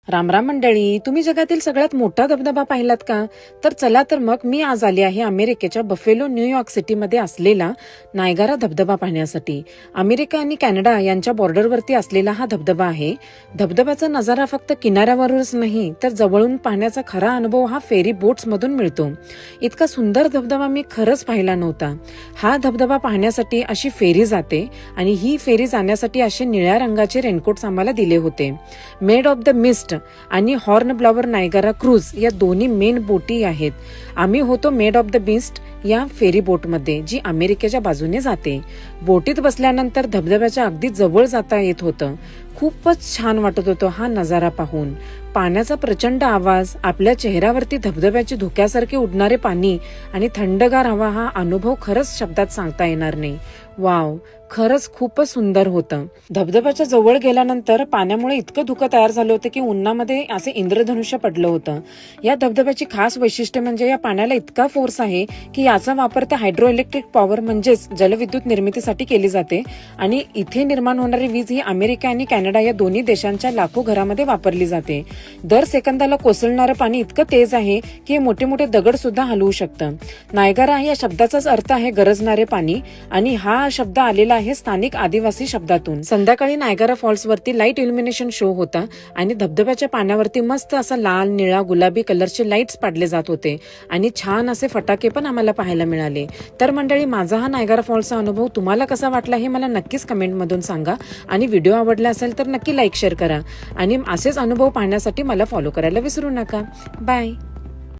रामराम मंडळी, तुम्ही जगातील सगळ्यात मोठा धबधबा पाहिलात का? तर चला तर मग मी आज आले आहे अमेरिकेच्या बफेलो न्यूयॉर्क सिटीमध्ये असलेला नायगारा धबधबा पाहण्यासाठी. अमेरिका आणि कॅनडा यांच्या बॉर्डरवरती असलेला हा धबधबा आहे. धबधब्याचा नजारा फक्त किनाऱ्यावरूनच नाही तर जवळून पाहण्याचा खरा अनुभव हा फेरी बोट्स मधून मिळतो. इतका सुंदर धबधबा मी खरंच पाहिला नव्हता. हा धबधबा पाहण्यासाठी अशी फेरी जाते आणि ही फेरी जाण्यासाठी असे निळ्या रंगाचे रेनकोट्स आम्हाला दिले होते. मेड ऑफ द मिस्ट आणि हॉर्नब्लॉवर नायगारा क्रूज या दोन्ही मेन बोटी आहेत. आम्ही होतो मेड ऑफ द मिस्ट या फेरी बोटमध्ये, जी अमेरिकेच्या बाजूने जाते. बोटीत बसल्यानंतर धबधब्याच्या अगदी जवळ जाता येत होतं. खूपच छान वाटत होतं हा नजारा पाहून. पाण्याचा प्रचंड आवाज, आपल्या चेहऱ्यावरती धबधब्याची धुक्यासारखे उडणारे पाणी आणि थंडगार हवा, हा अनुभव खरंच शब्दात सांगता येणार नाही. वाव, खरंच खूपच सुंदर होतं. धबधब्याच्या जवळ गेल्यानंतर पाण्यामुळे इतकं धुकं तयार झालं होतं की उन्हामध्ये असे इंद्रधनुष्य पडलं होतं. या धबधब्याची खास वैशिष्ट्य म्हणजे या पाण्याला इतका फोर्स आहे की याचा वापर त्या हायड्रो इलेक्ट्रिक पॉवर म्हणजेच जलविद्युत निर्मितीसाठी केली जाते आणि इथे निर्माण होणारी वीज ही अमेरिका आणि कॅनडा या दोन्ही देशांच्या लाखो घरामध्ये वापरली जाते. दर सेकंदाला कोसळणारं पाणी इतकं तेज आहे की मोठे मोठे दगड सुद्धा हलवू शकतं. नायगारा या शब्दाचाच अर्थ आहे गरजणारे पाणी आणि हा शब्द आलेला आहे स्थानिक आदिवासी शब्दातून. संध्याकाळी नायगारा फॉल्स वरती लाईट इल्युमिनेशन शो होता आणि धबधब्याच्या पाण्यावरती मस्त असा लाल, निळा, गुलाबी कलरचे लाईट्स पाडले जात होते आणि छान असे फटाके पण आम्हाला पाहायला मिळाले. तर मंडळी, माझा हा नायगारा फॉल्सचा अनुभव तुम्हाला कसा वाटला हे मला नक्कीच कमेंट मधून सांगा आणि व्हिडिओ आवडला असेल तर नक्की लाईक शेअर करा आणि असेच अनुभव पाहण्यासाठी मला फॉलो करायला विसरू नका. बाय.